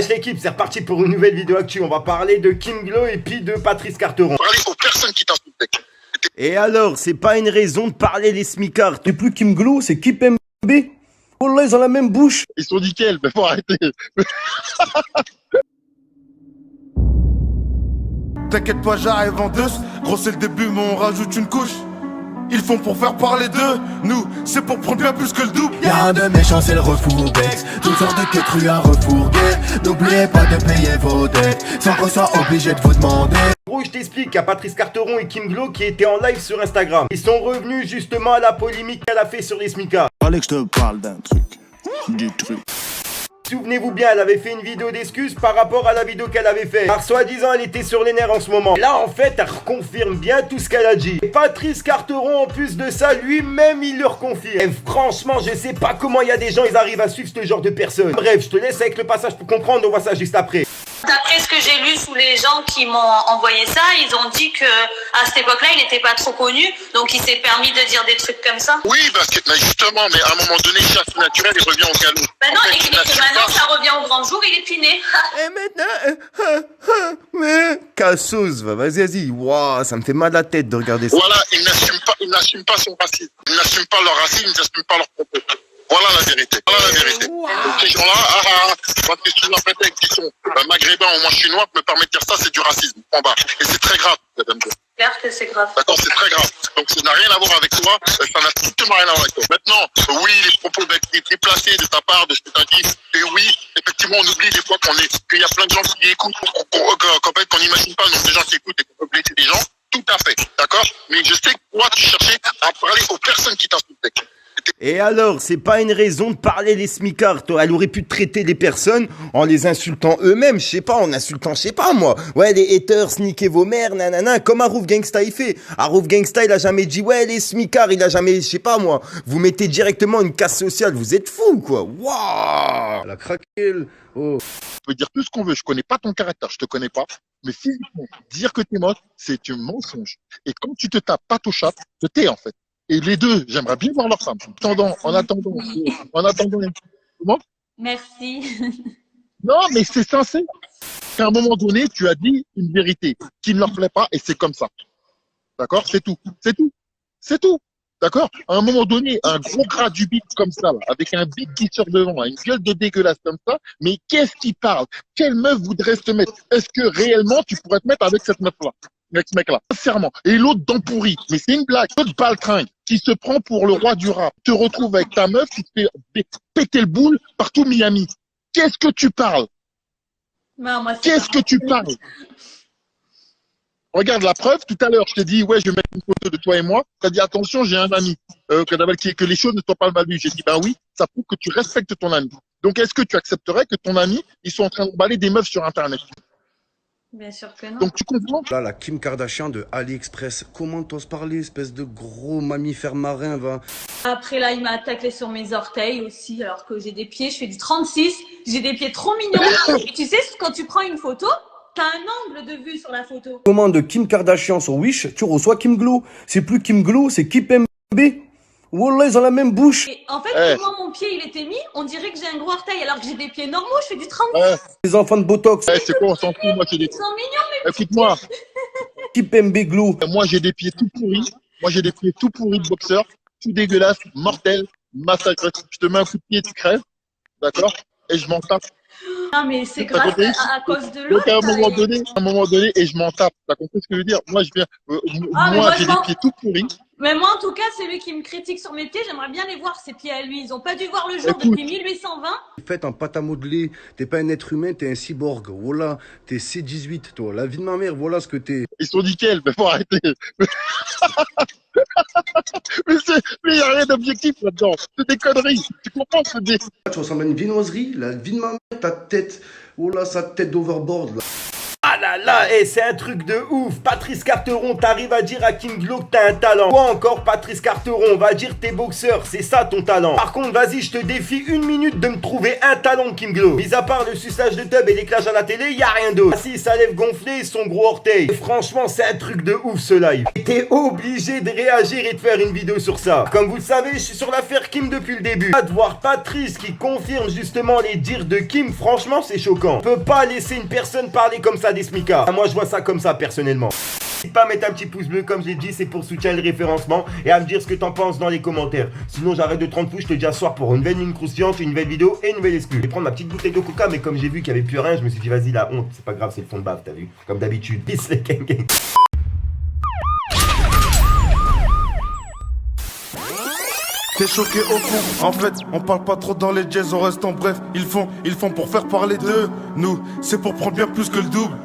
Wesh l'équipe, c'est reparti pour une nouvelle vidéo actu. On va parler de Kim Glow et puis de Patrice Carteron. Parler aux personnes qui t'insultent. Et alors, c'est pas une raison de parler des smicards. C'est plus Kim Glow, c'est Kipembe. Oh là, ils ont la même bouche. Ils sont nickel, mais faut arrêter. T'inquiète pas, j'arrive en deux. Gros, c'est le début, mais on rajoute une couche. Ils font pour faire parler d'eux. Nous, c'est pour prendre bien plus que le double. Y'a un de méchant, c'est le refourbex. Toutes sortes de queues crues à refourguer. N'oubliez pas de payer vos dettes, sans qu'on soit obligé de vous demander. Gros, je t'explique, il y a Patrice Carteron et Kim Glow qui étaient en live sur Instagram. Ils sont revenus justement à la polémique qu'elle a fait sur les smicards. Fallait que je te parle d'un truc. Du truc. Souvenez-vous bien, elle avait fait une vidéo d'excuses par rapport à la vidéo qu'elle avait faite. Car soi-disant, elle était sur les nerfs en ce moment. Et là, en fait, elle reconfirme bien tout ce qu'elle a dit. Et Patrice Carteron, en plus de ça, lui-même, il le reconfirme. Et franchement, je sais pas comment il y a des gens, ils arrivent à suivre ce genre de personnes. Bref, je te laisse avec le passage pour comprendre, on voit ça juste après. D'après ce que j'ai lu sous les gens qui m'ont envoyé ça, ils ont dit que à cette époque-là, il n'était pas trop connu, donc il s'est permis de dire des trucs comme ça. Oui, parce que justement, mais à un moment donné, chasse naturelle, il revient au galop. Ben non, et que maintenant, ça revient au grand jour, il est piné. Et maintenant, mais cassos, vas-y, waouh, ça me fait mal à la tête de regarder ça. Voilà, ils n'assument pas son racisme. Ils n'assument pas leur racisme, ils n'assument pas leur propos. Voilà la vérité. Voilà la vérité. Wow. Donc ces gens-là, parce que sous un prétexte qu'ils sont maghrébins ou moi je suis noir, me permettre de dire ça, c'est du racisme. En bas. Et c'est très grave, madame. Clair que c'est grave. D'accord, c'est très grave. Donc ça n'a rien à voir avec toi, ça n'a strictement rien à voir avec toi. Maintenant, oui, les propos étaient déplacés de ta part, de ce que tu as dit. Et oui, effectivement, on oublie des fois qu'il y a plein de gens qui écoutent, qu'on n'imagine pas, donc des gens qui écoutent et qu'on peut blesser des gens. Tout à fait, d'accord. Mais je sais que toi, tu cherchais à parler aux personnes qui t'insultaient. Et alors, c'est pas une raison de parler des smicards, toi. Elle aurait pu traiter les personnes en les insultant eux-mêmes, je sais pas, en insultant, je sais pas moi. Ouais, les haters, niquez vos mères, nanana, comme Arouf Gangsta il fait. Arouf Gangsta, il a jamais dit, ouais, les smicards, il a jamais, je sais pas moi. Vous mettez directement une casse sociale, vous êtes fous, quoi. Waouh. Elle a craqué, oh. On peut dire tout ce qu'on veut, je connais pas ton caractère, je te connais pas. Mais physiquement, dire que t'es moche, c'est un mensonge. Et quand tu te tapes pas au chat, te tais, en fait. Et les deux, j'aimerais bien voir leur femme. En attendant, comment? Merci. Non, mais c'est sincère. À un moment donné, tu as dit une vérité qui ne leur plaît pas et c'est comme ça. D'accord? C'est tout. C'est tout. C'est tout. D'accord? À un moment donné, un gros gras du bite comme ça, là, avec un bite qui sort devant, une gueule de dégueulasse comme ça, mais qu'est-ce qui parle? Quelle meuf voudrait se mettre? Est-ce que réellement tu pourrais te mettre avec cette meuf-là? Avec ce mec-là, sincèrement. Et l'autre dent pourrie, mais c'est une blague. L'autre baltringue qui se prend pour le roi du rap, te retrouve avec ta meuf qui te fait péter le boule partout Miami. Qu'est-ce que tu parles? Non, moi, Qu'est-ce que tu parles? Regarde la preuve, tout à l'heure, je t'ai dit, ouais, je vais mettre une photo de toi et moi. Tu as dit, attention, j'ai un ami, que les choses ne soient pas mal vues. J'ai dit, ben oui, ça prouve que tu respectes ton ami. Donc, est-ce que tu accepterais que ton ami, ils sont en train d'emballer des meufs sur Internet? Bien sûr que non. Donc, tu comprends? Là, la Kim Kardashian de AliExpress. Comment t'oses parler, espèce de gros mammifère marin, va? Après là, il m'a attaqué sur mes orteils aussi, alors que j'ai des pieds, je fais du 36, j'ai des pieds trop mignons. Et tu sais, quand tu prends une photo, t'as un angle de vue sur la photo. Commande Kim Kardashian sur Wish, tu reçois Kim Glow. C'est plus Kim Glow, c'est Kipembe. Oh là, ils ont la même bouche. Et en fait, comment mon pied il était mis, on dirait que j'ai un gros orteil, alors que j'ai des pieds normaux, je fais du 36. Les enfants de Botox. C'est quoi, on s'en fout, moi, j'ai des... Ils sont mignons, Écoute-moi, Kipembe Glow. moi, j'ai des pieds tout pourris. Moi, j'ai des pieds tout pourris de boxeur, tout dégueulasse, mortel, massacre. Je te mets un coup de pied, tu crèves. D'accord? Et je m'en tape. Non, mais c'est grâce à cause de Donc, l'autre. à un moment donné, et je m'en tape. T'as compris ce que je veux dire? Moi, je viens, moi, j'ai des pieds tout pourris. Mais moi, en tout cas, celui qui me critique sur mes pieds, j'aimerais bien les voir, ces pieds à lui. Ils ont pas dû voir le jour Écoute. depuis 1820. Fait en pâte à modeler, t'es pas un être humain, t'es un cyborg. Voilà, t'es C18, toi. La vie de ma mère, voilà ce que t'es. Ils sont nickel, mais faut arrêter. Mais y a rien d'objectif là-dedans. C'est des conneries. Tu comprends ce que je dis? Tu ressembles à une viennoiserie, la vie de ma mère, ta tête. Oh là, sa tête d'overboard, là. Ah là là, c'est un truc de ouf. Patrice Carteron, t'arrives à dire à Kim Glow que t'as un talent. Quoi encore, Patrice Carteron, on va dire t'es boxeur, c'est ça ton talent. Par contre, vas-y, je te défie 1 minute de me trouver un talent, Kim Glow. Mis à part le suçage de tub et l'éclage à la télé, y a rien d'autre. Ah si, sa lèvre gonflée et son gros orteil. Et franchement, c'est un truc de ouf ce live. T'es obligé de réagir et de faire une vidéo sur ça. Comme vous le savez, je suis sur l'affaire Kim depuis le début. De voir Patrice qui confirme justement les dires de Kim, franchement, c'est choquant. On peut pas laisser une personne parler comme ça des smicards. Ah, moi, je vois ça comme ça personnellement. N'hésite pas à mettre un petit pouce bleu, comme je l'ai dit, c'est pour soutien le référencement, et à me dire ce que t'en penses dans les commentaires. Sinon, j'arrête de 30 pouces, je te dis à ce soir pour une nouvelle ligne croustillante, une nouvelle vidéo et une nouvelle exclue. Je vais prendre ma petite bouteille de coca, mais comme j'ai vu qu'il n'y avait plus rien, je me suis dit, vas-y, la honte, c'est pas grave, c'est le fond de bave, t'as vu? Comme d'habitude, peace les gang gang. T'es choqué au fond, en fait, on parle pas trop dans les jazz, on reste en bref. Ils font pour faire parler d'eux. Nous, c'est pour prendre bien plus que le double.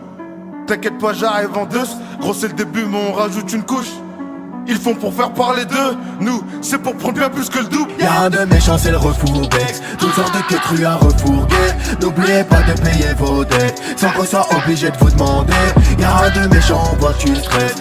T'inquiète pas, j'arrive en deux. Gros, c'est le début, mais on rajoute une couche. Ils font pour faire parler d'eux. Nous, c'est pour prendre bien plus que le double. Y'a un de méchant, c'est le refourbex. Toutes sortes de quêtes crues à refourguer. N'oubliez pas de payer vos dettes, sans qu'on soit obligé de vous demander. Y'a un de méchant, on voit que tu stresses.